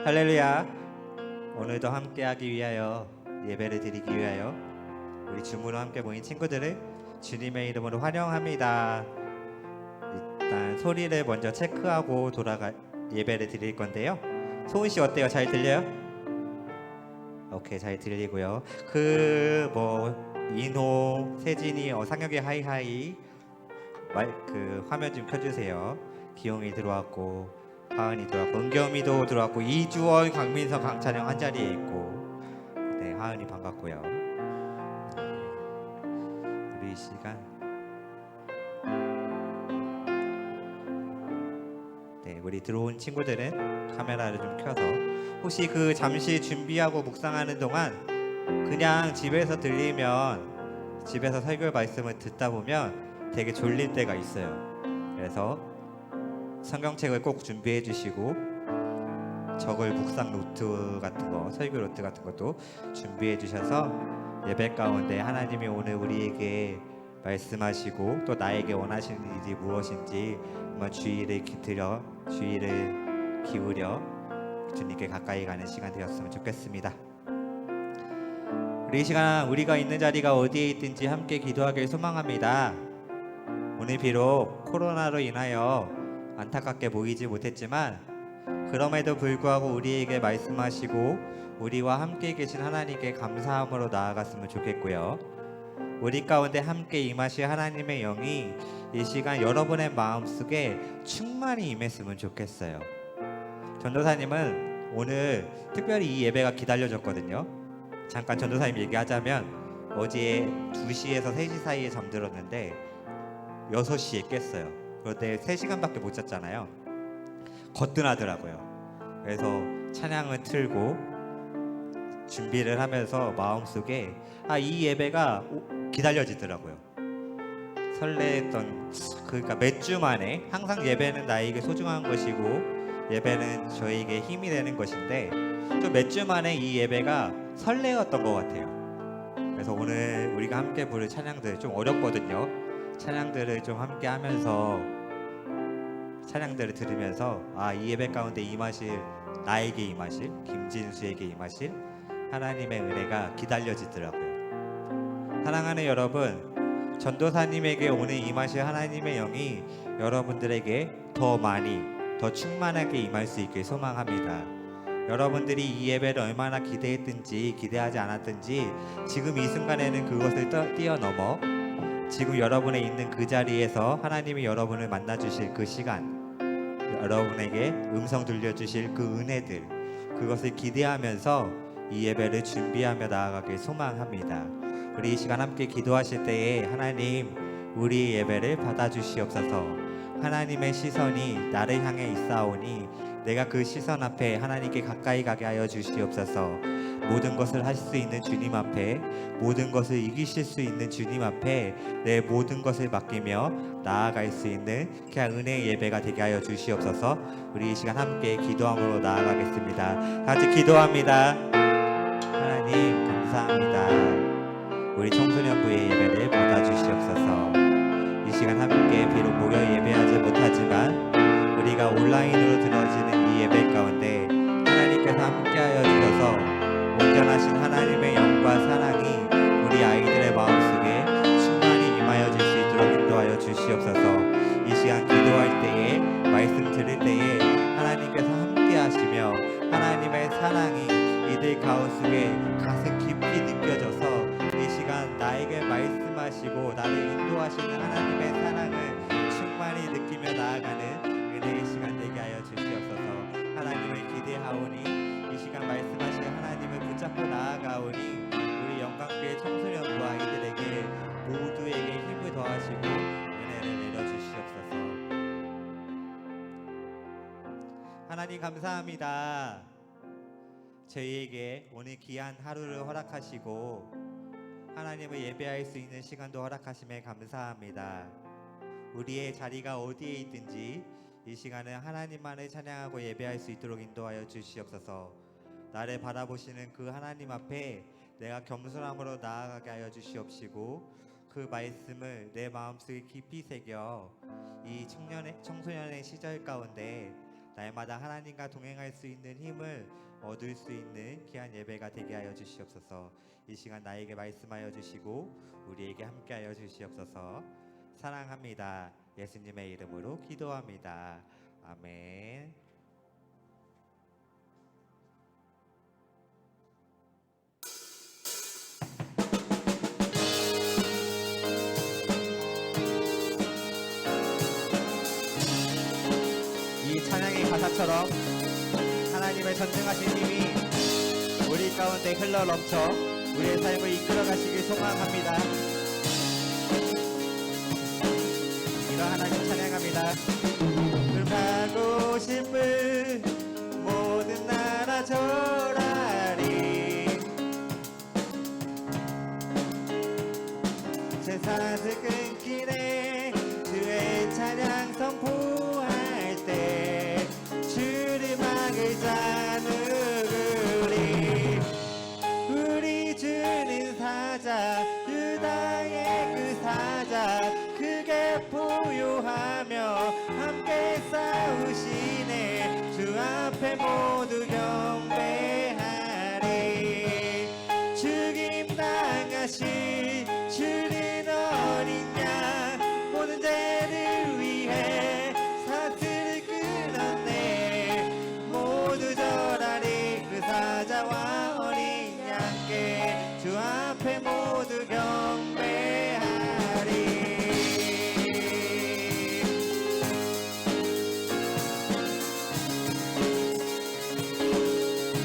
할렐루야. 오늘도 함께하기 위하여 예배를 드리기 위하여 우리 줌으로 함께 모인 친구들을 주님의 이름으로 환영합니다. 일단 소리를 먼저 체크하고 예배를 드릴 건데요. 소은 씨 어때요? 잘 들려요? 오케이, 잘 들리고요. 인호, 세진이, 상혁이 하이하이 화면 좀 켜주세요. 기용이 들어왔고, 하은이 들어왔고, 은겸이도 들어왔고, 이주원, 강민석, 강찬영 한 자리에 있고, 네, 하은이 반갑고요. 우리 이 시간, 네, 우리 들어온 친구들은 카메라를 좀 켜서 혹시 잠시 준비하고 묵상하는 동안 그냥 집에서 설교 말씀을 듣다 보면 되게 졸릴 때가 있어요. 그래서 성경책을 꼭 준비해 주시고 적을 묵상 노트 같은 거, 설교 노트 같은 것도 준비해 주셔서 예배 가운데 하나님이 오늘 우리에게 말씀하시고 또 나에게 원하시는 일이 무엇인지 한번 주의를 기울여 주님께 가까이 가는 시간 되었으면 좋겠습니다. 우리 이 시간 우리가 있는 자리가 어디에 있든지 함께 기도하길 소망합니다. 오늘 비록 코로나로 인하여 안타깝게 모이지 못했지만 그럼에도 불구하고 우리에게 말씀하시고 우리와 함께 계신 하나님께 감사함으로 나아갔으면 좋겠고요. 우리 가운데 함께 임하실 하나님의 영이 이 시간 여러분의 마음속에 충만히 임했으면 좋겠어요. 전도사님은 오늘 특별히 이 예배가 기다려졌거든요. 잠깐 전도사님 얘기하자면 어제 2시에서 3시 사이에 잠들었는데 6시에 깼어요. 그런데 3시간밖에 못 잤잖아요. 거뜬하더라고요. 그래서 찬양을 틀고 준비를 하면서 마음속에 이 예배가 기다려지더라고요. 설레했던 그러니까 몇 주 만에 항상 예배는 나에게 소중한 것이고 예배는 저에게 힘이 되는 것인데 좀 몇 주 만에 이 예배가 설레었던 것 같아요. 그래서 오늘 우리가 함께 부를 찬양들 좀 어렵거든요. 찬양들을 좀 함께 하면서 찬양들을 들으면서 이 예배 가운데 나에게 임하실 김진수에게 임하실 하나님의 은혜가 기다려지더라고요. 사랑하는 여러분, 전도사님에게 오늘 임하실 하나님의 영이 여러분들에게 더 많이 더 충만하게 임할 수 있길 소망합니다. 여러분들이 이 예배를 얼마나 기대했든지 기대하지 않았든지 지금 이 순간에는 그것을 뛰어넘어 지금 여러분의 있는 그 자리에서 하나님이 여러분을 만나주실 그 시간, 여러분에게 음성 들려주실 그 은혜들, 그것을 기대하면서 이 예배를 준비하며 나아가길 소망합니다. 우리 이 시간 함께 기도하실 때에 하나님, 우리 예배를 받아주시옵소서. 하나님의 시선이 나를 향해 있사오니 내가 그 시선 앞에 하나님께 가까이 가게 하여 주시옵소서. 모든 것을 하실 수 있는 주님 앞에, 모든 것을 이기실 수 있는 주님 앞에 내 모든 것을 맡기며 나아갈 수 있는 그냥 은혜의 예배가 되게 하여 주시옵소서. 우리 이 시간 함께 기도함으로 나아가겠습니다. 같이 기도합니다. 하나님 감사합니다. 우리 청소년부의 예배를 받아주시옵소서. 이 시간 함께 비록 모여 예배하지 못하지만 우리가 온라인으로 들어지는 이 예배 가운데 하나님께서 함께하여 주셔서 온전하신 하나님의 영과 사랑이 우리 아이들의 마음속에 충만히 임하여 줄 수 있도록 인도하여 주시옵소서. 이 시간 기도할 때에 말씀 들을 때에 하나님께서 함께하시며 하나님의 사랑이 이들 가운데 가슴 깊이 느껴져서 이 시간 나에게 말씀하시고 나를 인도하시는 하나님의 사랑을 충만히 느끼며 나아가는 은혜의 시간 되게 하여 주시옵소서. 하나님을 기대하오니 이 시간 말씀하신 하나님을 붙잡고 나아가오니 우리 영광교회 청소년부 아이들에게 모두에게 힘을 더하시고 은혜를 내려주시옵소서. 하나님 감사합니다. 저희에게 오늘 귀한 하루를 허락하시고 하나님을 예배할 수 있는 시간도 허락하심에 감사합니다. 우리의 자리가 어디에 있든지 이 시간은 하나님만을 찬양하고 예배할 수 있도록 인도하여 주시옵소서. 나를 바라보시는 그 하나님 앞에 내가 겸손함으로 나아가게 하여 주시옵시고 그 말씀을 내 마음속에 깊이 새겨 이 청소년의 시절 가운데 날마다 하나님과 동행할 수 있는 힘을 얻을 수 있는 귀한 예배가 되게 하여 주시옵소서. 이 시간 나에게 말씀하여 주시고 우리에게 함께하여 주시옵소서. 사랑합니다. 예수님의 이름으로 기도합니다. 아멘. 이 찬양의 가사처럼 하나님의 전능하신 힘이 우리 가운데 흘러 넘쳐 우리의 삶을 이끌어 가시길 소망합니다. 이런 하나님 찬양합니다. 불하고 싶은 모든 나라 절하리 제사를 끊기네 주의 찬양 선포할 때 주를 막을 자는 우리 주는 사자 유다의 그 사자 크게 포효하며 함께 싸우시네 주 앞에 모두 경배하리 죽임 당하신 주는 어린 양 모든 죄를 위해 사슬을 끊었네 모두 절하리 그 사자와 어린 양께 주 앞에 모두 경배하리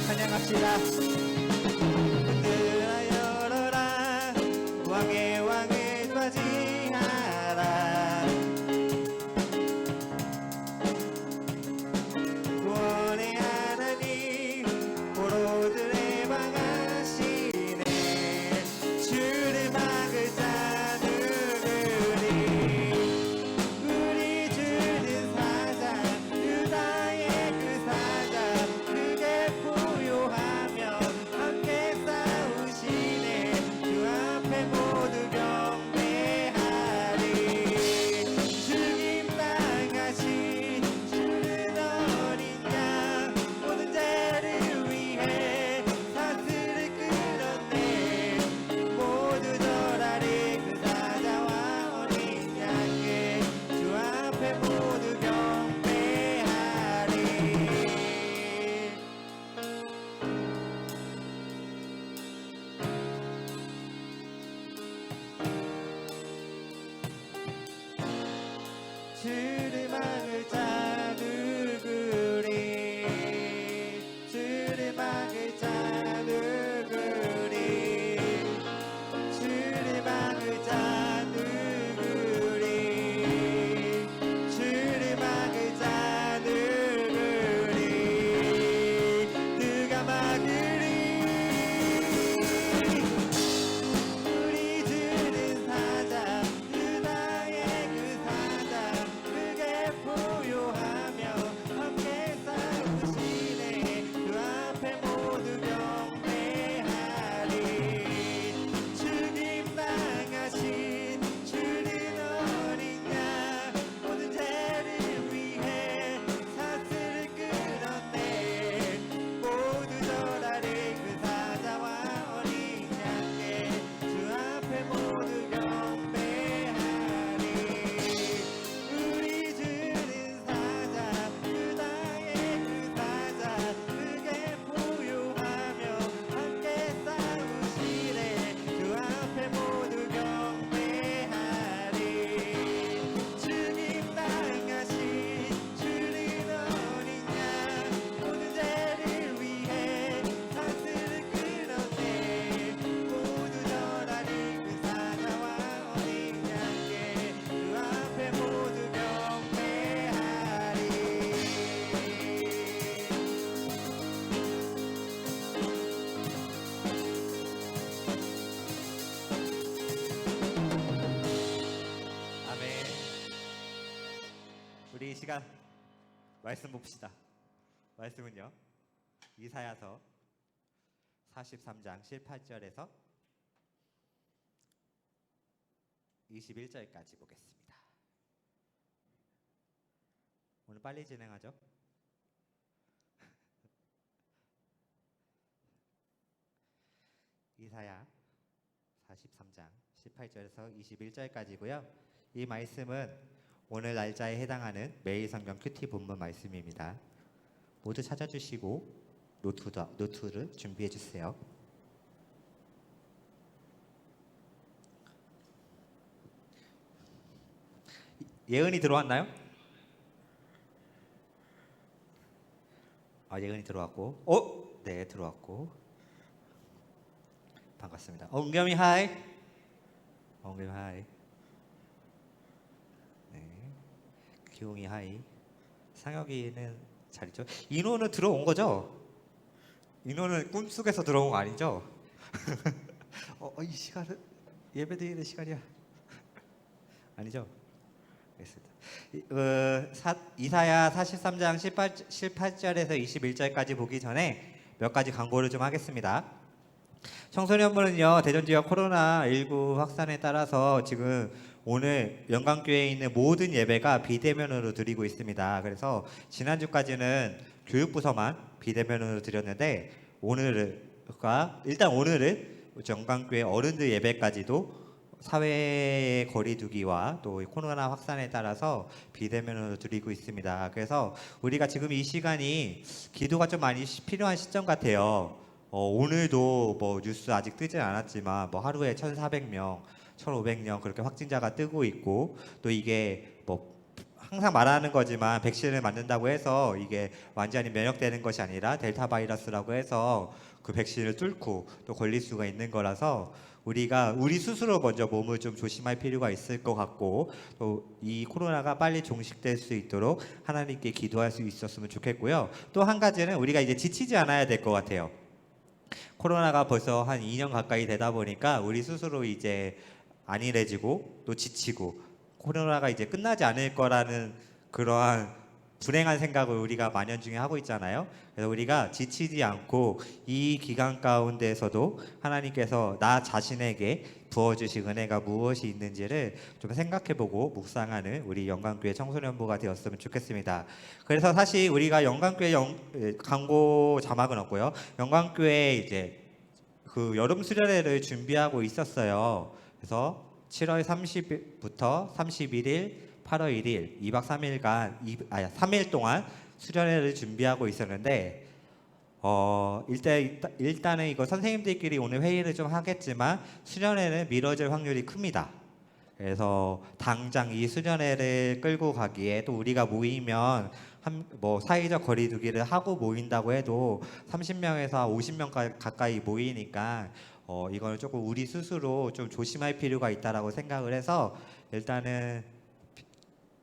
찬양합시다. 흔들어 열어라 왕의 왕을 맞이하라 구원의 하나님 포로들의 방하시네 주를 막을 자는 우리 주는 사자 유다의 그 사자 크게 포효하며 함께 싸우시네 주 앞에 모두 경배하리 죽임 당하신 주는 어린 양 모든 죄를 위해 사슬을 끊었네 모두 절하리 그 사자와 어린 양께 주 앞에 모두 경배하리 주를 막을 자 누구리 주를 막을 자 누구리 주를 막을 자 누구리 주를 막을 자 누구리 누가 막으리 우리 주는 사자 유다의 그 사자 크게 포효하며 함께 싸우시네 그 앞에 모두 경배하리 죽임 당하신 주는 어린 양 모든 죄를 위해 사슬을 끊었네 모두 절하리 그 사자와 어린 양께 주 앞에 모두 경배하리 우리 주는 사자 유다의 그 사자 크게 포효하며 함께 싸우시네 주 앞에 모두 경배하리 죽임 당하신 주는 어린 양 모든 죄를 위해 사슬을 끊었네 모두 절하리 그 사자와 어린 양께 주 앞에 모두 경배하리 아멘. 우리 이 시간 말씀 봅시다. 말씀은요 이사야서 43장 18절에서 21절까지 보겠습니다. 오늘 빨리 진행하죠. 이사야 43장 18절에서 21절까지고요. 이 말씀은 오늘 날짜에 해당하는 매일 성경 큐티 본문 말씀입니다. 모두 찾아주시고 노트를 준비해 주세요. 예은이 들어왔나요? 예은이 들어왔고, 네, 들어왔고, 반갑습니다. 은겸이 하이. 은겸이 하이. 네, 기용이 하이. 상혁이는 잘 있죠? 인호는 들어온 거죠? 인호는 꿈속에서 들어온 거 아니죠? 이 시간은 예배드리는 시간이야. 아니죠? 이사야 43장 18절에서 21절까지 보기 전에 몇 가지 광고를 좀 하겠습니다. 청소년부는요, 대전 지역 코로나19 확산에 따라서 지금 오늘 영광교회에 있는 모든 예배가 비대면으로 드리고 있습니다. 그래서 지난주까지는 교육부서만 비대면으로 드렸는데 오늘은 영광교회 어른들 예배까지도 사회의 거리두기와 또 코로나 확산에 따라서 비대면으로 드리고 있습니다. 그래서 우리가 지금 이 시간이 기도가 좀 많이 필요한 시점 같아요. 오늘도 뭐 뉴스 아직 뜨진 않았지만 뭐 하루에 1,400명, 1,500명 그렇게 확진자가 뜨고 있고, 또 이게 뭐 항상 말하는 거지만 백신을 맞는다고 해서 이게 완전히 면역되는 것이 아니라 델타 바이러스라고 해서 그 백신을 뚫고 또 걸릴 수가 있는 거라서 우리가 우리 스스로 먼저 몸을 좀 조심할 필요가 있을 것 같고, 또 이 코로나가 빨리 종식될 수 있도록 하나님께 기도할 수 있었으면 좋겠고요. 또 한 가지는 우리가 이제 지치지 않아야 될 것 같아요. 코로나가 벌써 한 2년 가까이 되다 보니까 우리 스스로 이제 안일해지고 또 지치고 코로나가 이제 끝나지 않을 거라는 그러한 불행한 생각을 우리가 만연중에 하고 있잖아요. 그래서 우리가 지치지 않고 이 기간 가운데에서도 하나님께서 나 자신에게 부어주신 은혜가 무엇이 있는지를 좀 생각해보고 묵상하는 우리 영광교회 청소년부가 되었으면 좋겠습니다. 그래서 사실 우리가 영광교회 광고 자막은 없고요. 영광교회 이제 그 여름 수련회를 준비하고 있었어요. 그래서 7월 30일부터 31일 8월 1일 2박 3일간 3일 동안 수련회를 준비하고 있었는데 일단은 이거 선생님들끼리 오늘 회의를 좀 하겠지만 수련회는 미뤄질 확률이 큽니다. 그래서 당장 이 수련회를 끌고 가기에 또 우리가 모이면 뭐 사회적 거리두기를 하고 모인다고 해도 30명에서 50명 가까이 모이니까 이거는 조금 우리 스스로 좀 조심할 필요가 있다라고 생각을 해서 일단은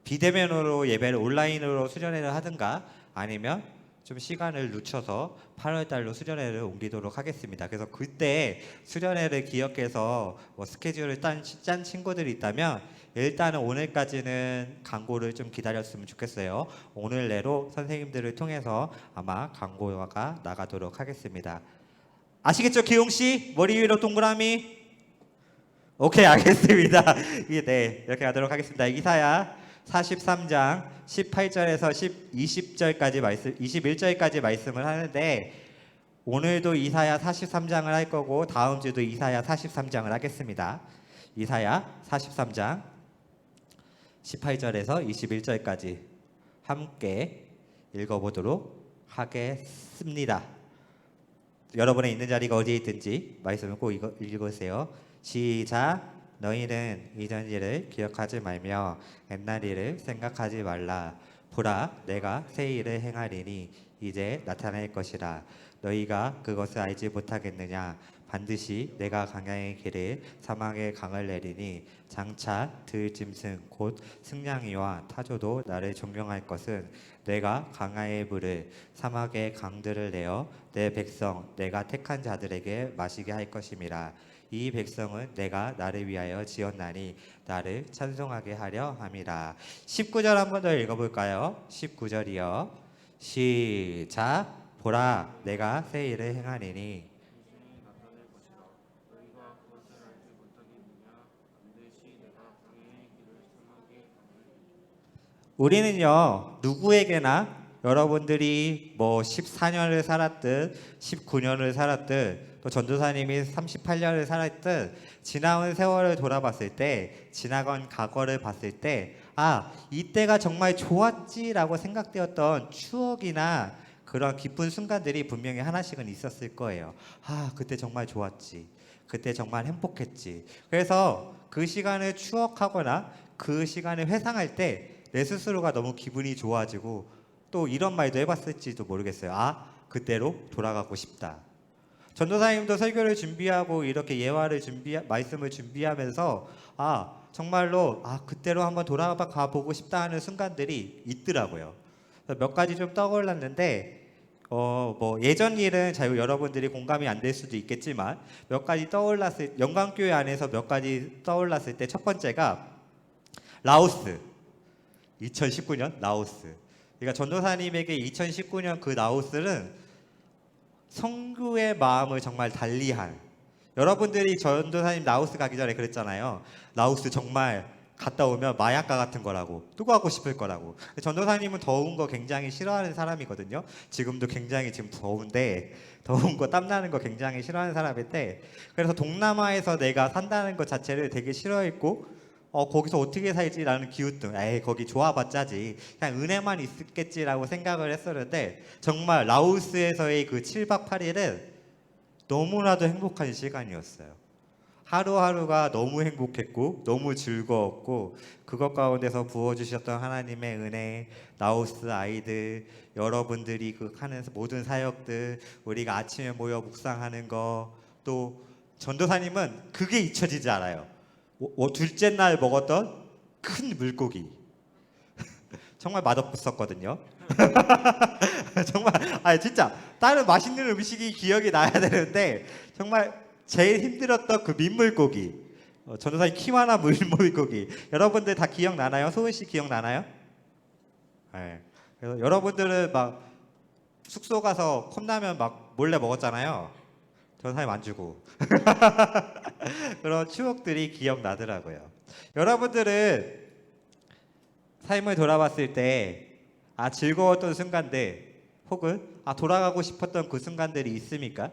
비대면으로 예배를 온라인으로 수련회를 하든가 아니면 좀 시간을 늦춰서 8월 달로 수련회를 옮기도록 하겠습니다. 그래서 그때 수련회를 기억해서 뭐 스케줄을 짠 친구들이 있다면 일단은 오늘까지는 광고를 좀 기다렸으면 좋겠어요. 오늘 내로 선생님들을 통해서 아마 광고가 나가도록 하겠습니다. 아시겠죠, 기용 씨? 머리 위로 동그라미. 오케이, 알겠습니다. 네, 이렇게 하도록 하겠습니다. 이사야 43장 18절에서 20절까지 21절까지 말씀을 하는데 오늘도 이사야 43장을 할 거고 다음 주도 이사야 43장을 하겠습니다. 이사야 43장 18절에서 21절까지 함께 읽어보도록 하겠습니다. 여러분의 있는 자리가 어디에 있든지 말씀을 꼭 읽으세요. 시작. 너희는 이전 일을 기억하지 말며 옛날 일을 생각하지 말라. 보라, 내가 새 일을 행하리니 이제 나타날 것이라. 너희가 그것을 알지 못하겠느냐? 반드시 내가 강야의 길을 사막의 강을 내리니 장차 들짐승 곧 승냥이와 타조도 나를 존경할 것은 내가 강야의 물을 사막의 강들을 내어 내 백성 내가 택한 자들에게 마시게 할 것임이라. 이 백성은 내가 나를 위하여 지었나니 나를 찬송하게 하려 함이라. 19절 한 번 더 읽어볼까요? 19절이요. 시작. 보라, 내가 새 일을 행하리니 우리는요, 누구에게나 여러분들이 뭐 14년을 살았든 19년을 살았든 또 전도사님이 38년을 살았던 지나온 세월을 돌아봤을 때, 지나간 과거를 봤을 때, 아, 이때가 정말 좋았지라고 생각되었던 추억이나 그런 기쁜 순간들이 분명히 하나씩은 있었을 거예요. 아, 그때 정말 좋았지. 그때 정말 행복했지. 그래서 그 시간을 추억하거나 그 시간을 회상할 때 내 스스로가 너무 기분이 좋아지고 또 이런 말도 해봤을지도 모르겠어요. 아, 그때로 돌아가고 싶다. 전도사님도 설교를 준비하고 이렇게 예화를 말씀을 준비하면서 아, 정말로 아, 그때로 한번 돌아가 보고 싶다 하는 순간들이 있더라고요. 몇 가지 좀 떠올랐는데 뭐 예전 일은 잘 여러분들이 공감이 안 될 수도 있겠지만 몇 가지 떠올랐을 영광교회 안에서 몇 가지 떠올랐을 때 첫 번째가 라오스 2019년 라오스. 그러니까 전도사님에게 2019년 그 라오스는 성교의 마음을 정말 달리한, 여러분들이 전도사님 라오스 가기 전에 그랬잖아요. 라오스 정말 갔다 오면 마약과 같은 거라고, 또 가고 싶을 거라고. 전도사님은 더운 거 굉장히 싫어하는 사람이거든요. 지금도 굉장히 지금 더운데 더운 거 땀나는 거 굉장히 싫어하는 사람인데, 그래서 동남아에서 내가 산다는 것 자체를 되게 싫어했고 거기서 어떻게 살지라는 기웃등, 에이 거기 좋아봤자지, 그냥 은혜만 있겠지라고 생각을 했었는데, 정말 라오스에서의 그 7박 8일은 너무나도 행복한 시간이었어요. 하루하루가 너무 행복했고 너무 즐거웠고, 그것 가운데서 부어주셨던 하나님의 은혜, 라오스 아이들, 여러분들이 그 하는 모든 사역들, 우리가 아침에 모여 묵상하는 거, 또 전도사님은 그게 잊혀지지 않아요. 둘째 날 먹었던 큰 물고기 정말 맛없었거든요. 정말 진짜 다른 맛있는 음식이 기억이 나야 되는데 정말 제일 힘들었던 그 민물고기, 전도사님 키와나 민물고기, 여러분들 다 기억나나요? 소은 씨 기억나나요? 네. 그래서 여러분들은 막 숙소 가서 컵라면 막 몰래 먹었잖아요. 전도사님 안 주고. 그런 추억들이 기억나더라고요. 여러분들은 삶을 돌아봤을 때 즐거웠던 순간들 혹은 돌아가고 싶었던 그 순간들이 있습니까?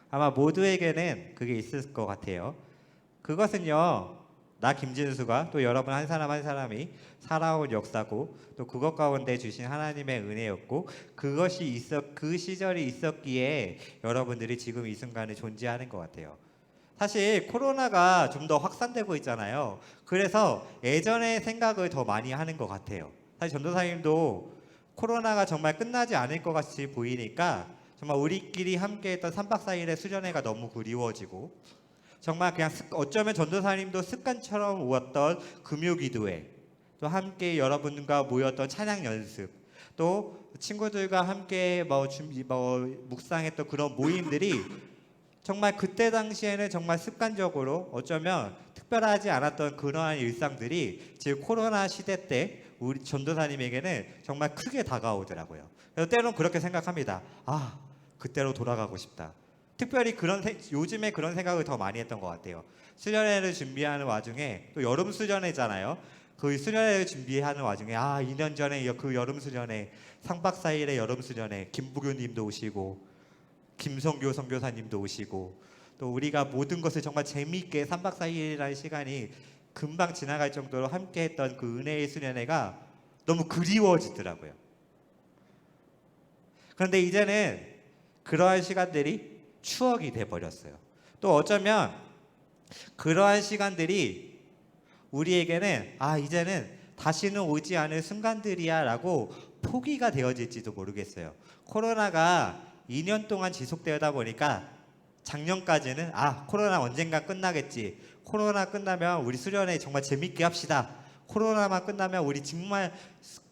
아마 모두에게는 그게 있을 것 같아요. 그것은요, 나 김진수가 또 여러분 한 사람 한 사람이 살아온 역사고, 또 그것 가운데 주신 하나님의 은혜였고, 그 시절이 있었기에 여러분들이 지금 이 순간에 존재하는 것 같아요. 사실 코로나가 좀 더 확산되고 있잖아요. 그래서 예전의 생각을 더 많이 하는 것 같아요. 사실 전도사님도 코로나가 정말 끝나지 않을 것 같이 보이니까 정말 우리끼리 함께했던 3박 4일의 수련회가 너무 그리워지고, 정말 그냥 어쩌면 전도사님도 습관처럼 오었던 금요기도회, 또 함께 여러분과 모였던 찬양 연습, 또 친구들과 함께 묵상했던 그런 모임들이 정말 그때 당시에는 정말 습관적으로 어쩌면 특별하지 않았던 그러한 일상들이 지금 코로나 시대 때 우리 전도사님에게는 정말 크게 다가오더라고요. 그래서 때론 그렇게 생각합니다. 그때로 돌아가고 싶다. 특별히 요즘에 그런 생각을 더 많이 했던 것 같아요. 수련회를 준비하는 와중에, 또 여름 수련회잖아요. 그 수련회를 준비하는 와중에 2년 전에 그 여름 수련회, 3박 4일의 여름 수련회, 김부교님도 오시고 김성교 선교사님도 오시고, 또 우리가 모든 것을 정말 재미있게 3박 4일이라는 시간이 금방 지나갈 정도로 함께했던 그 은혜의 수련회가 너무 그리워지더라고요. 그런데 이제는 그러한 시간들이 추억이 돼버렸어요. 또 어쩌면 그러한 시간들이 우리에게는 이제는 다시는 오지 않을 순간들이야 라고 포기가 되어질지도 모르겠어요. 코로나가 2년 동안 지속되다 보니까 작년까지는 코로나 언젠가 끝나겠지, 코로나 끝나면 우리 수련회 정말 재밌게 합시다, 코로나만 끝나면 우리 정말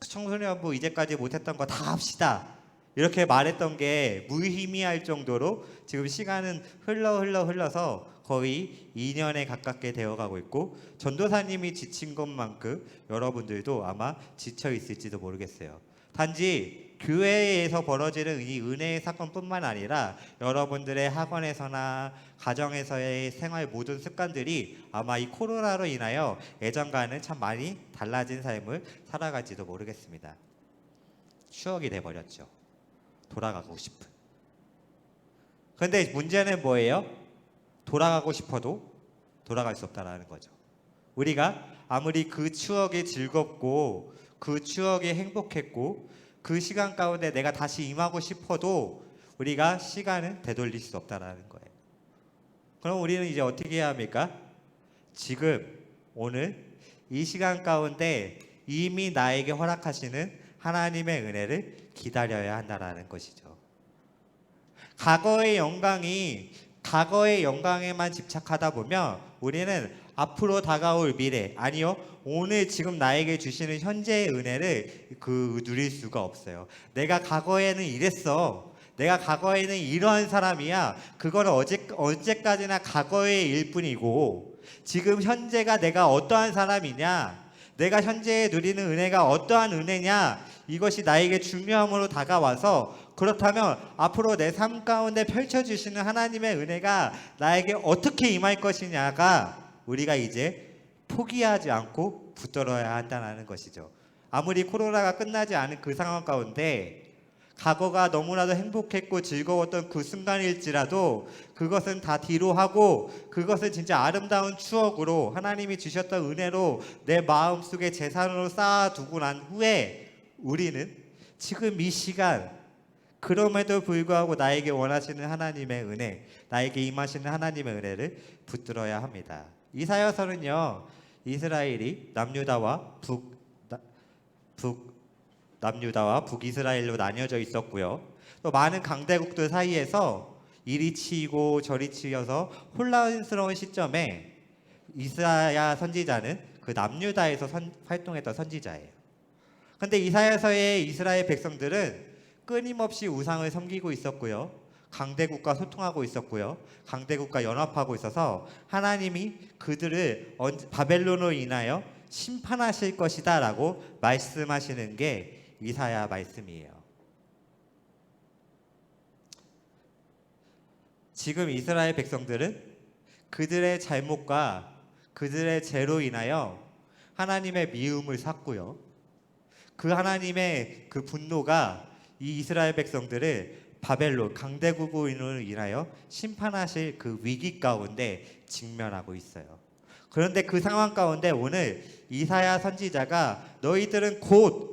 청소년부 이제까지 못했던 거 다 합시다, 이렇게 말했던 게 무의미할 정도로 지금 시간은 흘러서 거의 2년에 가깝게 되어가고 있고, 전도사님이 지친 것만큼 여러분들도 아마 지쳐 있을지도 모르겠어요. 단지 교회에서 벌어지는 이 은혜의 사건뿐만 아니라 여러분들의 학원에서나 가정에서의 생활 모든 습관들이 아마 이 코로나로 인하여 예전과는 참 많이 달라진 삶을 살아갈지도 모르겠습니다. 추억이 돼버렸죠. 돌아가고 싶은. 그런데 문제는 뭐예요? 돌아가고 싶어도 돌아갈 수 없다라는 거죠. 우리가 아무리 그 추억이 즐겁고 그 추억이 행복했고 그 시간 가운데 내가 다시 임하고 싶어도 우리가 시간을 되돌릴 수 없다라는 거예요. 그럼 우리는 이제 어떻게 해야 합니까? 지금 오늘 이 시간 가운데 이미 나에게 허락하시는 하나님의 은혜를 기다려야 한다라는 것이죠. 과거의 영광에만 집착하다 보면 우리는 앞으로 다가올 미래, 아니요, 오늘 지금 나에게 주시는 현재의 은혜를 누릴 수가 없어요. 내가 과거에는 이랬어. 내가 과거에는 이러한 사람이야. 그거는 언제까지나 과거의 일뿐이고, 지금 현재가 내가 어떠한 사람이냐, 내가 현재에 누리는 은혜가 어떠한 은혜냐, 이것이 나에게 중요함으로 다가와서, 그렇다면 앞으로 내 삶 가운데 펼쳐주시는 하나님의 은혜가 나에게 어떻게 임할 것이냐가 우리가 이제 포기하지 않고 붙들어야 한다는 것이죠. 아무리 코로나가 끝나지 않은 그 상황 가운데 과거가 너무나도 행복했고 즐거웠던 그 순간일지라도 그것은 다 뒤로 하고, 그것은 진짜 아름다운 추억으로 하나님이 주셨던 은혜로 내 마음속에 재산으로 쌓아두고 난 후에 우리는 지금 이 시간, 그럼에도 불구하고 나에게 원하시는 하나님의 은혜, 나에게 임하시는 하나님의 은혜를 붙들어야 합니다. 이사야서는요, 이스라엘이 남유다와 북이스라엘로 나뉘어져 있었고요. 또 많은 강대국들 사이에서 이리 치이고 저리 치여서 혼란스러운 시점에 이사야 선지자는 그 남유다에서 활동했던 선지자예요. 그런데 이사야서의 이스라엘 백성들은 끊임없이 우상을 섬기고 있었고요. 강대국과 소통하고 있었고요. 강대국과 연합하고 있어서 하나님이 그들을 바벨론으로 인하여 심판하실 것이다 라고 말씀하시는 게 이사야 말씀이에요. 지금 이스라엘 백성들은 그들의 잘못과 그들의 죄로 인하여 하나님의 미움을 샀고요. 그 하나님의 그 분노가 이 이스라엘 백성들을 바벨론 강대국으로 인하여 심판하실 그 위기 가운데 직면하고 있어요. 그런데 그 상황 가운데 오늘 이사야 선지자가 너희들은 곧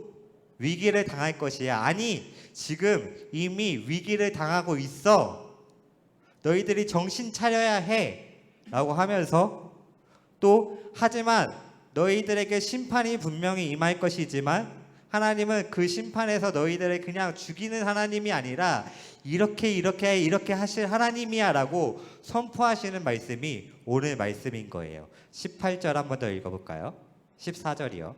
위기를 당할 것이야. 아니, 지금 이미 위기를 당하고 있어. 너희들이 정신 차려야 해. 라고 하면서 또 하지만 너희들에게 심판이 분명히 임할 것이지만 하나님은 그 심판에서 너희들을 그냥 죽이는 하나님이 아니라 이렇게 하실 하나님이야 라고 선포하시는 말씀이 오늘 말씀인 거예요. 18절 한번 더 읽어볼까요? 14절이요.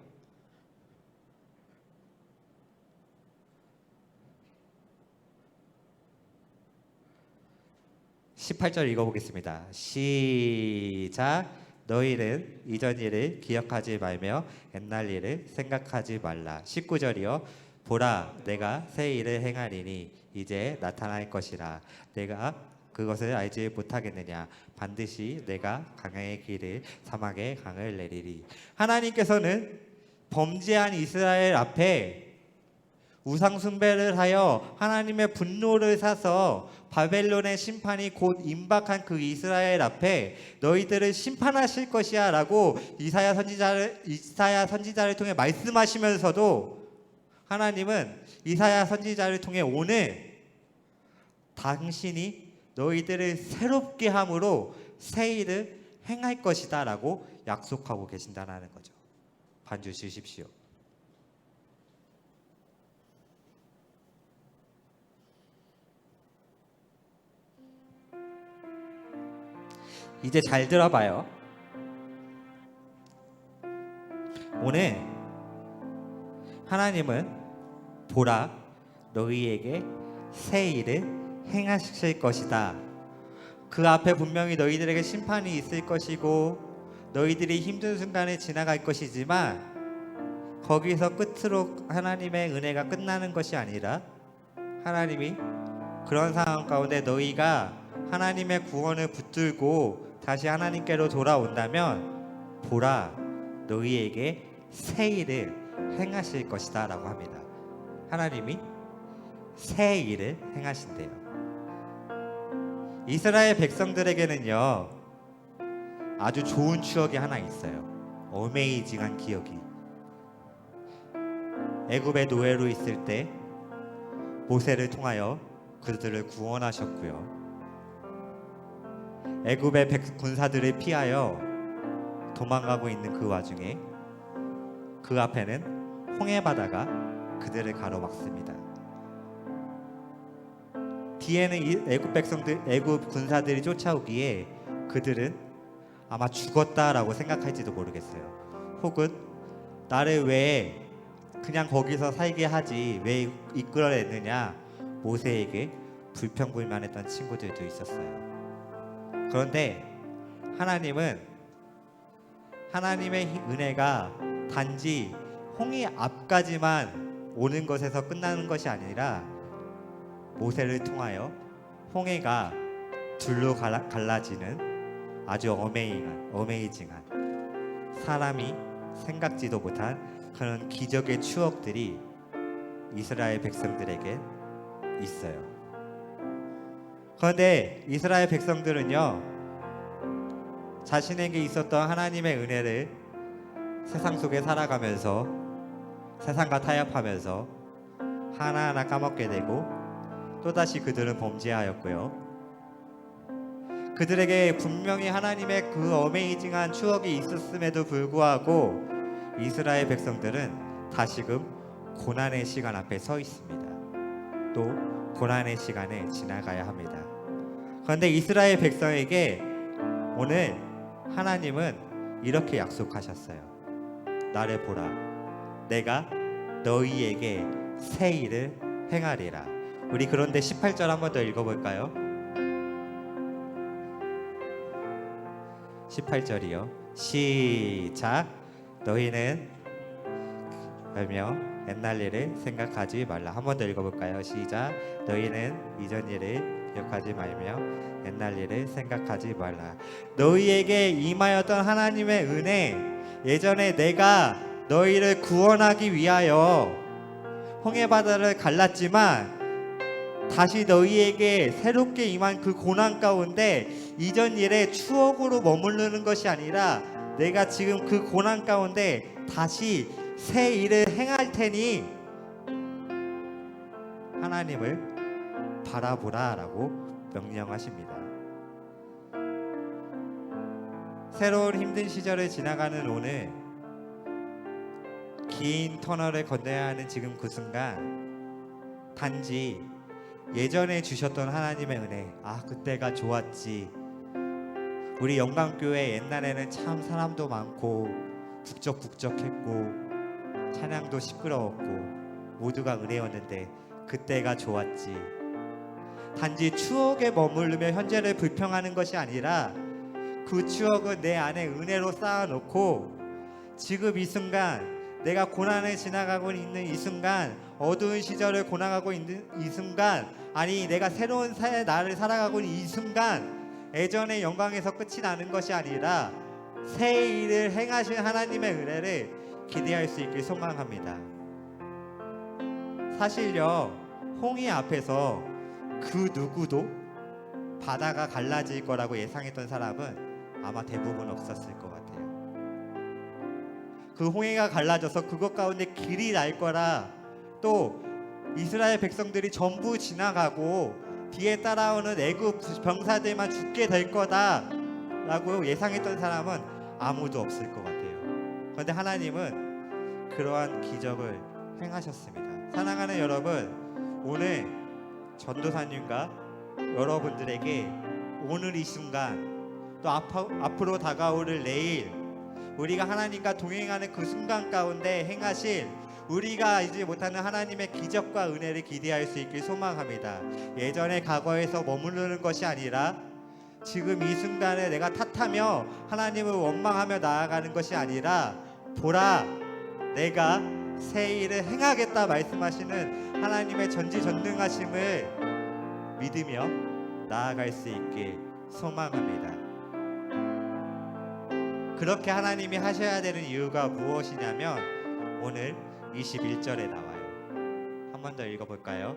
(18절) 읽어보겠습니다. 시작. 너희는 이전 일을 기억하지 말며 옛날 일을 생각하지 말라. 19절이요. 보라, 내가 새 일을 행하리니 이제 나타날 것이라. 내가 그것을 알지 못하겠느냐. 반드시 내가 강의 길을 사막에 강을 내리리. 하나님께서는 범죄한 이스라엘 앞에 우상 숭배를 하여 하나님의 분노를 사서 바벨론의 심판이 곧 임박한 그 이스라엘 앞에 너희들을 심판하실 것이야 라고 이사야 선지자를 통해 말씀하시면서도 하나님은 이사야 선지자를 통해 오늘 당신이 너희들을 새롭게 함으로 새 일을 행할 것이다 라고 약속하고 계신다는 거죠. 반주 주십시오. 이제 잘 들어봐요. 오늘 하나님은 보라, 너희에게 새 일을 행하실 것이다. 그 앞에 분명히 너희들에게 심판이 있을 것이고 너희들이 힘든 순간을 지나갈 것이지만 거기서 끝으로 하나님의 은혜가 끝나는 것이 아니라 하나님이 그런 상황 가운데 너희가 하나님의 구원을 붙들고 다시 하나님께로 돌아온다면 보라, 너희에게 새 일을 행하실 것이다 라고 합니다. 하나님이 새 일을 행하신대요. 이스라엘 백성들에게는요 아주 좋은 추억이 하나 있어요. 어메이징한 기억이. 애굽의 노예로 있을 때 모세를 통하여 그들을 구원하셨고요. 애굽의 군사들을 피하여 도망가고 있는 그 와중에 그 앞에는 홍해 바다가 그들을 가로막습니다. 뒤에는 애굽 군사들이 쫓아오기에 그들은 아마 죽었다라고 생각할지도 모르겠어요. 혹은 나를 왜 그냥 거기서 살게 하지 왜 이끌어냈느냐 모세에게 불평불만했던 친구들도 있었어요. 그런데 하나님의 은혜가 단지 홍해 앞까지만 오는 것에서 끝나는 것이 아니라 모세를 통하여 홍해가 둘로 갈라지는 아주 어메이징한 사람이 생각지도 못한 그런 기적의 추억들이 이스라엘 백성들에게 있어요. 그런데 이스라엘 백성들은요 자신에게 있었던 하나님의 은혜를 세상 속에 살아가면서 세상과 타협하면서 하나하나 까먹게 되고 또다시 그들은 범죄하였고요. 그들에게 분명히 하나님의 그 어메이징한 추억이 있었음에도 불구하고 이스라엘 백성들은 다시금 고난의 시간 앞에 서 있습니다. 또 고난의 시간에 지나가야 합니다. 그런데 이스라엘 백성에게 오늘 하나님은 이렇게 약속하셨어요. 나를 보라, 내가 너희에게 새 일을 행하리라. 우리 그런데 18절 한 번 더 읽어볼까요? 18절이요. 시작. 너희는 그러며 옛날 일을 생각하지 말라. 한 번 더 읽어볼까요? 시작. 너희는 이전 일을 기억하지 말며 옛날 일을 생각하지 말라. 너희에게 임하였던 하나님의 은혜, 예전에 내가 너희를 구원하기 위하여 홍해 바다를 갈랐지만 다시 너희에게 새롭게 임한 그 고난 가운데 이전 일의 추억으로 머무르는 것이 아니라 내가 지금 그 고난 가운데 다시 새 일을 행할 테니 하나님을 바라보라라고 명령하십니다. 새로운 힘든 시절을 지나가는 오늘 긴 터널을 건너야 하는 지금 그 순간 단지 예전에 주셨던 하나님의 은혜, 그때가 좋았지. 우리 영광교회 옛날에는 참 사람도 많고 북적북적했고 찬양도 시끄러웠고 모두가 은혜였는데 그때가 좋았지. 단지 추억에 머무르며 현재를 불평하는 것이 아니라 그 추억은 내 안에 은혜로 쌓아놓고 지금 이 순간 내가 고난을 지나가고 있는 이 순간, 어두운 시절을 고나가고 있는 이 순간, 아니 내가 새로운 나를 살아가고 있는 이 순간, 예전의 영광에서 끝이 나는 것이 아니라 새 일을 행하신 하나님의 은혜를 기대할 수 있길 소망합니다. 사실요, 홍해 앞에서 그 누구도 바다가 갈라질 거라고 예상했던 사람은 아마 대부분 없었을 것 같아요. 그 홍해가 갈라져서 그것 가운데 길이 날 거라, 또 이스라엘 백성들이 전부 지나가고 뒤에 따라오는 애굽 병사들만 죽게 될 거다라고 예상했던 사람은 아무도 없을 것 같아요. 그런데 하나님은 그러한 기적을 행하셨습니다. 사랑하는 여러분, 오늘 전도사님과 여러분들에게 오늘 이 순간, 또 앞으로 다가올 내일, 우리가 하나님과 동행하는 그 순간 가운데 행하실 우리가 알지 못하는 하나님의 기적과 은혜를 기대할 수 있길 소망합니다. 예전의 과거에서 머무르는 것이 아니라 지금 이 순간에 내가 탓하며 하나님을 원망하며 나아가는 것이 아니라, 보라, 내가 새 일을 행하겠다 말씀하시는 하나님의 전지전능하심을 믿으며 나아갈 수 있길 소망합니다. 그렇게 하나님이 하셔야 되는 이유가 무엇이냐면 오늘 21절에 나와요. 한 번 더 읽어볼까요?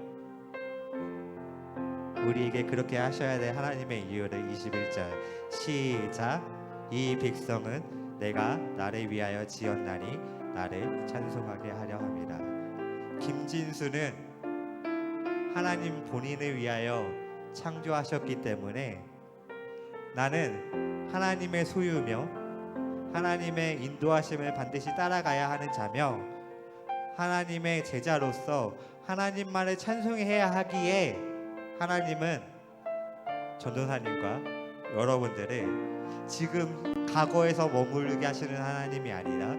우리에게 그렇게 하셔야 될 하나님의 이유를 21절 시작. 이 백성은 내가 나를 위하여 지었나니 나를 찬송하게 하려 함이라. 김진수는 하나님 본인을 위하여 창조하셨기 때문에 나는 하나님의 소유며 하나님의 인도하심을 반드시 따라가야 하는 자며 하나님의 제자로서 하나님만을 찬송해야 하기에 하나님은 전도사님과 여러분들을 지금 과거에서 머무르게 하시는 하나님이 아니라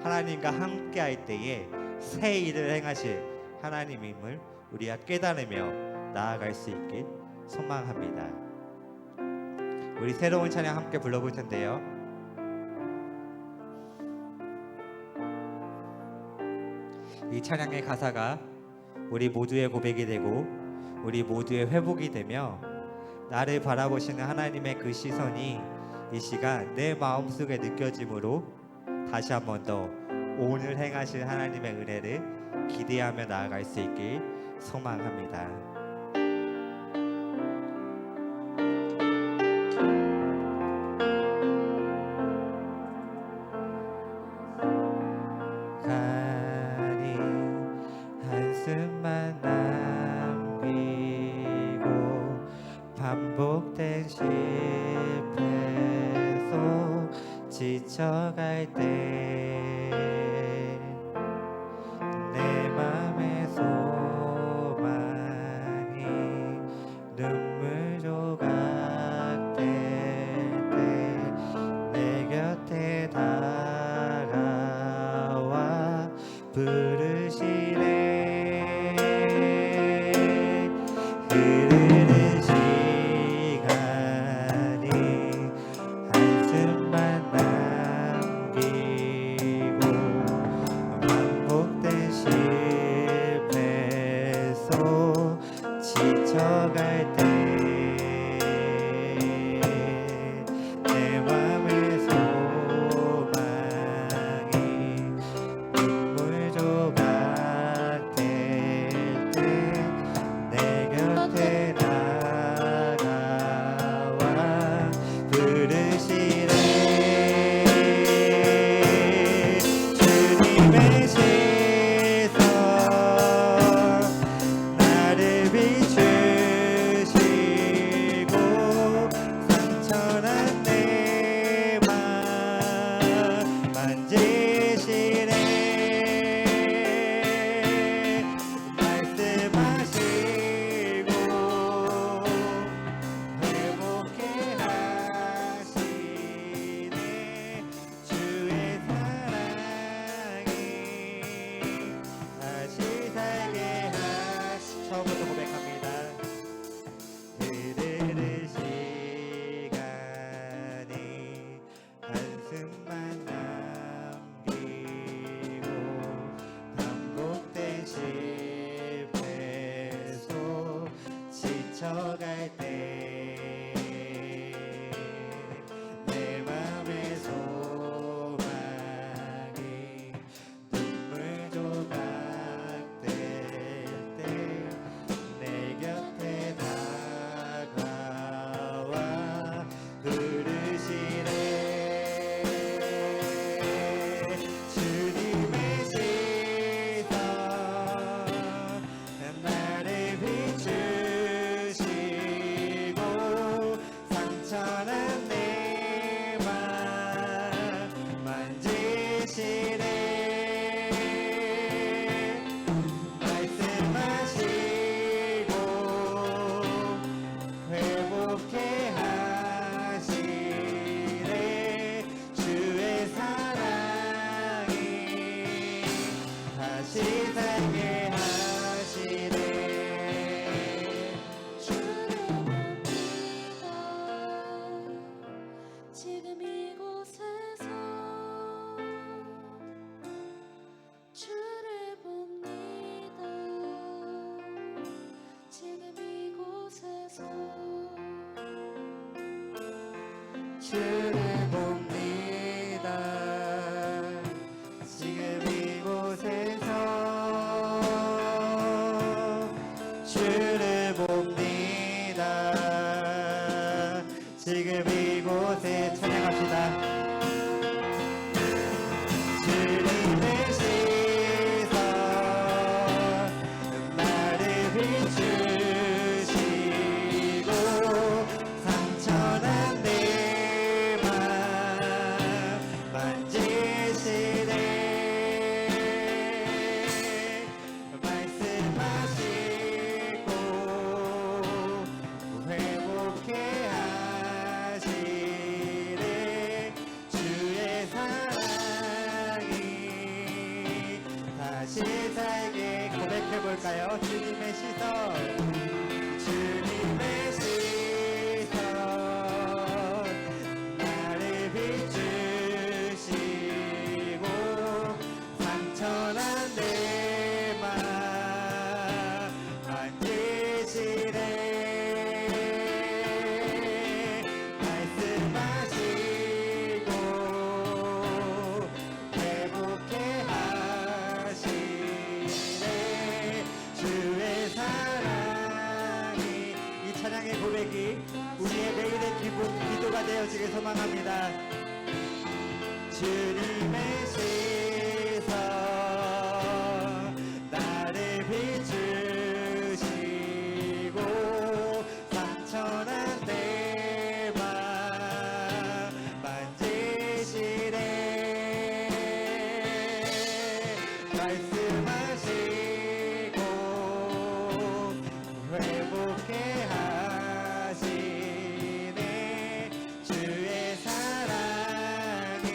하나님과 함께 할 때에 새 일을 행하실 하나님임을 우리가 깨달으며 나아갈 수 있길 소망합니다. 우리 새로운 찬양 함께 불러볼 텐데요. 이 찬양의 가사가 우리 모두의 고백이 되고 우리 모두의 회복이 되며 나를 바라보시는 하나님의 그 시선이 이 시간 내 마음속에 느껴짐으로 다시 한 번 더 오늘 행하실 하나님의 은혜를 기대하며 나아갈 수 있길 소망합니다. 가니 한숨만 남기고 반복된 실패 속 지쳐갈 때 내 맘의 소망이 눈물 조각 될 때 내 곁에 다가와 부르시네. 흐르는 시간이 한숨만 남기고 반복된 실패 속 지쳐갈 때 내 맘의 소망이 눈물 조각 될 때 내 곁에 다가와 부르시네. 주님의 시선 나를 비추시고 상처난 내 맘 만지시네. 말씀하시고 회복해 하시네. 주의 사랑이 다시 살게 하시. 처음부터 고백합니다. 흐르는 시간이 한숨만 남기고 반복된 실패 속 지쳐갈 때 내 맘의 소망이 눈물 조각 될 때 내 곁에 다가와 부르시네. 주님의 시선 나를 비추시고 상처난 내 맘 만지시네. 말씀하시고 회복해 하시네. 주의 사랑이 다시 살게 하시네. 지금 이곳에서 주를 봅니다. 지금 이곳에서 주를 봅니다. 지금 이곳에서 주를 봅니다. 할렐루야. 주님의 시선, 주님의 시선, 나를 비추시고 상처난 내 맘 만지시네. 말씀하시고 회복해 하시네. 주의 사랑이, 이 찬양의 고백이 우리의 매일의 기도가 되어지길 소망합니다. 주님의 시선, 나를 비추시고 상처난 내 맘 만지시네. 말씀하시고 회복해 하시네. 주의 사랑이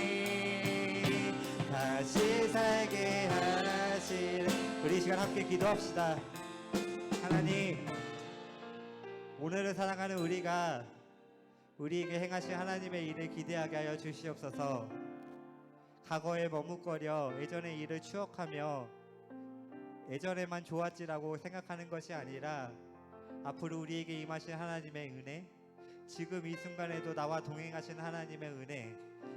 다시 살게 하시네. 우리 이 시간 함께 기도합시다. 하나님, 오늘을 살아가는 우리가 우리에게 행하신 하나님의 일을 기대하게 하여 주시옵소서. 과거에 머뭇거려 예전의 일을 추억하며 예전에만 좋았지라고 생각하는 것이 아니라 앞으로 우리에게 임하신 하나님의 은혜, 지금 이 순간에도 나와 동행하신 하나님의 은혜,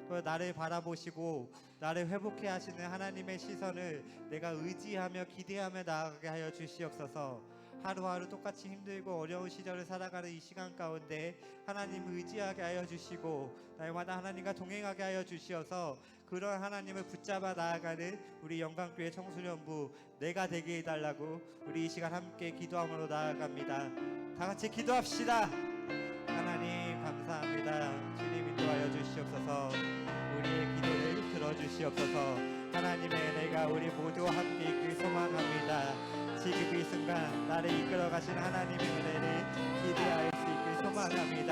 또 나를 바라보시고 나를 회복해 하시는 하나님의 시선을 내가 의지하며 기대하며 나아가게 하여 주시옵소서. 하루하루 똑같이 힘들고 어려운 시절을 살아가는 이 시간 가운데 하나님 의지하게 하여 주시고 날마다 하나님과 동행하게 하여 주시어서 그런 하나님을 붙잡아 나아가는 우리 영광교회 청소년부 내가 되게 해달라고 우리 이 시간 함께 기도함으로 나아갑니다. 다 같이 기도합시다. 하나님 감사합니다. 주님 인도하여 주시옵소서. 우리의 기도를 들어주시옵소서. 하나님의 은혜가 우리 모두와 함께 있길 소망합니다. 지금 이 순간 나를 이끌어 가신 하나님의 은혜를 기대할 수 있길 소망합니다.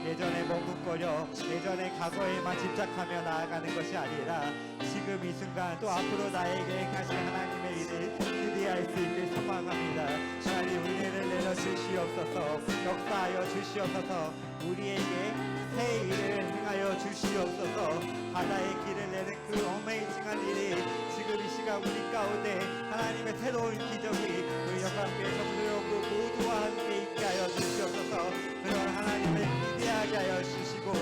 예전에 머뭇거려 예전의 과거에만 집착하며 나아가는 것이 아니라 지금 이 순간 또 앞으로 나에게 행하신 하나님의 일을 기대할 수 있길 소망합니다. 하나님 은혜를 내려 주시옵소서. 역사하여 주시옵소서. 우리에게 새 일을 행하여 주시옵소서. 바다의 길을 내는 그 어메이징한 일이 지금 이 시간 우리 가운데 하나님의 새로운 기적이 우리 영광교회 성도여러분 모두와 함께 있게 하여 주시옵소서. 그런 하나님을 기대하게 하여 주시고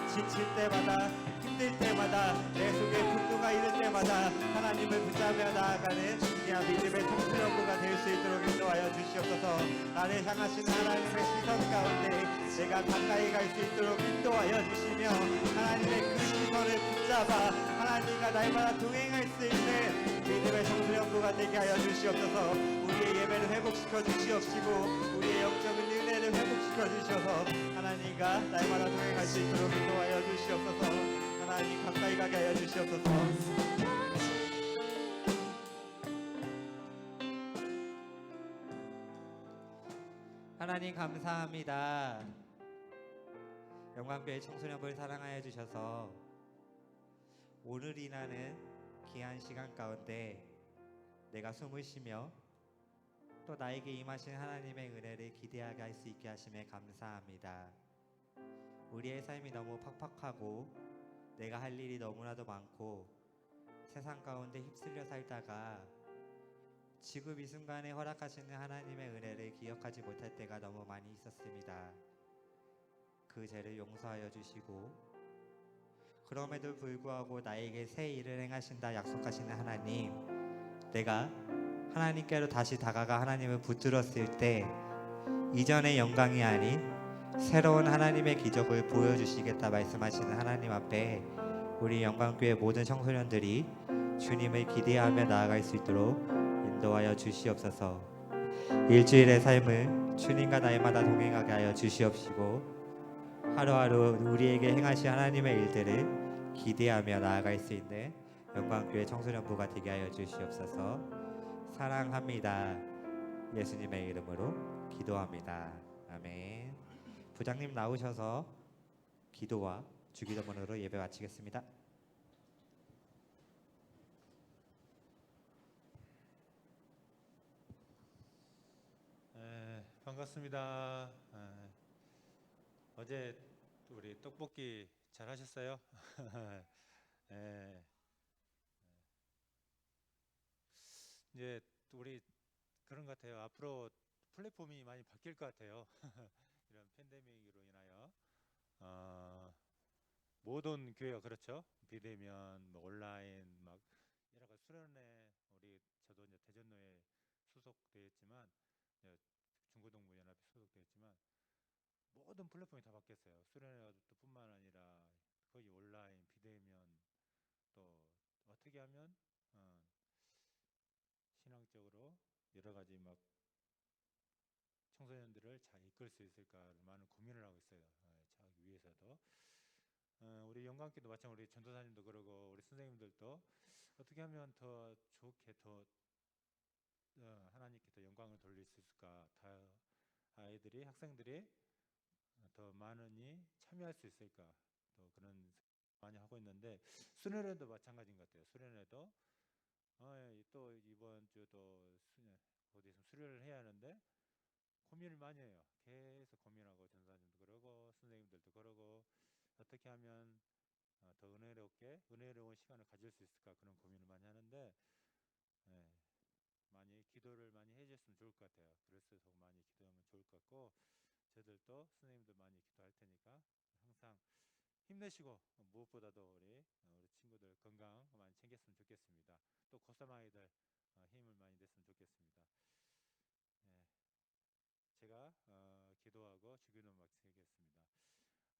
지칠 때마다 힘들 때마다 내 속에 분노가 이를 때마다 하나님을 붙잡아 나아가는 그냥 믿음의 성도여러분가 될 수 있도록 인도하여 주시옵소서. 나를 향하신 하나님의 시선 가운데 내가 가까이 갈 수 있도록 인도하여 주시며 하나님의 그 시선을 붙잡아 하나님과 날마다 동행할 수 있는 믿음의 성도연구가 되게 하여 주시옵소서. 우리의 예배를 회복시켜 주시옵시고 우리의 영적인 은혜를 회복시켜 주셔서 하나님과 날마다 동행할 수 있도록 인도하여 주시옵소서. 하나님 가까이 가게 하여 주시옵소서. 하나님 감사합니다. 영광교회 청소년부를 사랑하여 주셔서 오늘이라는 귀한 시간 가운데 내가 숨을 쉬며 또 나에게 임하신 하나님의 은혜를 기대하게 할 수 있게 하심에 감사합니다. 우리의 삶이 너무 팍팍하고 내가 할 일이 너무나도 많고 세상 가운데 휩쓸려 살다가 지금 이 순간에 허락하시는 하나님의 은혜를 기억하지 못할 때가 너무 많이 있었습니다. 그 죄를 용서하여 주시고 그럼에도 불구하고 나에게 새 일을 행하신다 약속하시는 하나님, 내가 하나님께로 다시 다가가 하나님을 붙들었을 때 이전의 영광이 아닌 새로운 하나님의 기적을 보여주시겠다 말씀하시는 하나님 앞에 우리 영광교회 모든 청소년들이 주님을 기대하며 나아갈 수 있도록 인도하여 주시옵소서. 일주일의 삶을 주님과 날마다 동행하게 하여 주시옵시고 하루하루 우리에게 행하신 하나님의 일들을 기대하며 나아갈 수 있는 영광교회 청소년부가 되게 하여 주시옵소서. 사랑합니다. 예수님의 이름으로 기도합니다. 아멘. 부장님 나오셔서 기도와 주기도문으로 예배 마치겠습니다. 반갑습니다. 어제 우리 떡볶이 잘 하셨어요? 예, 이제 우리 그런 것 같아요. 앞으로 플랫폼이 많이 바뀔 것 같아요. 이런 팬데믹으로 인하여 모든 교회가 그렇죠. 비대면, 뭐 온라인, 막 여러 가지 수련회 우리 저도 이제 대전로에 소속되었지만 중고등부 연합에 소속되었지만 모든 플랫폼이 다 바뀌었어요. 수련회도 뿐만 아니라 거의 온라인, 비대면 또 어떻게 하면 어, 신앙적으로 여러 가지 막 청소년들을 잘 이끌 수 있을까 많은 고민을 하고 있어요. 자기 위해서도 우리 영광교도 마찬가지로 우리 전도사님도 그러고 우리 선생님들도 어떻게 하면 더 좋게 더 하나님께 더 영광을 돌릴 수 있을까? 다 아이들이 학생들이 더 많이 참여할 수 있을까? 또 그런 생각 많이 하고 있는데 수련회도 마찬가지인 것 같아요. 수련회도 또 이번 주도 어디 있으면 수련을 해야 하는데 고민을 많이 해요. 계속 고민하고 전사님도 그러고 선생님들도 그러고 어떻게 하면 더 은혜롭게 은혜로운 시간을 가질 수 있을까 그런 고민을 많이 하는데 예, 많이 기도를 많이 해주셨으면 좋을 것 같아요. 그래서 더 많이 기도하면 좋을 것 같고 저들도 선생님들 많이 기도할 테니까 항상 힘내시고 무엇보다도 우리 친구들 건강 많이 챙겼으면 좋겠습니다. 또 고3 아이들 힘을 많이 냈으면 좋겠습니다. 예, 제가 기도하고 주기도 마치겠습니다.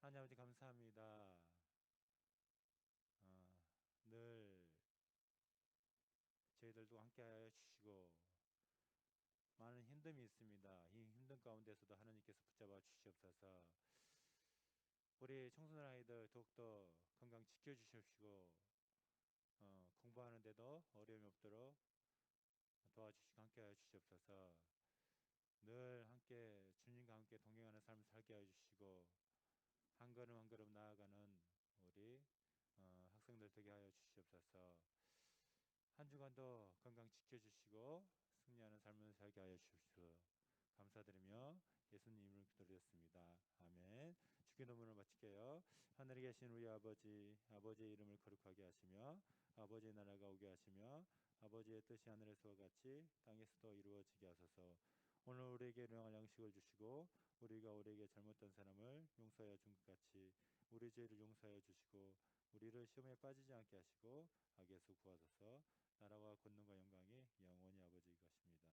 하나님 아버지 감사합니다. 늘 저희들도 함께하여 주시고 많은 힘듦이 있습니다. 이 힘든 가운데서도 하나님께서 붙잡아 주시옵소서. 우리 청소년 아이들 더욱더 건강 지켜주십시고 공부하는데도 어려움이 없도록 도와주시고 함께하여 주시옵소서. 늘 함께 주님과 함께 동행하는 삶을 살게 하여 주시고 한 걸음 한 걸음 나아가는 우리 학생들 되게 하여 주시옵소서. 한 주간도 건강 지켜주시고 승리하는 삶을 살게 하여 주십시오. 감사드리며 예수님 이름으로 기도드렸습니다. 아멘. 주기 도문을 마칠게요. 하늘에 계신 우리 아버지, 아버지의 이름을 거룩하게 하시며 아버지의 나라가 오게 하시며 아버지의 뜻이 하늘에서와 같이 땅에서도 이루어지게 하소서. 오늘 우리에게 일용할 양식을 주시고 우리가 우리에게 잘못한 사람을 용서하여 준 것 같이 우리 죄를 용서하여 주시고 우리를 시험에 빠지지 않게 하시고 악에서 구하소서. 나라와 권능과 영광이 영원히 아버지 것입니다.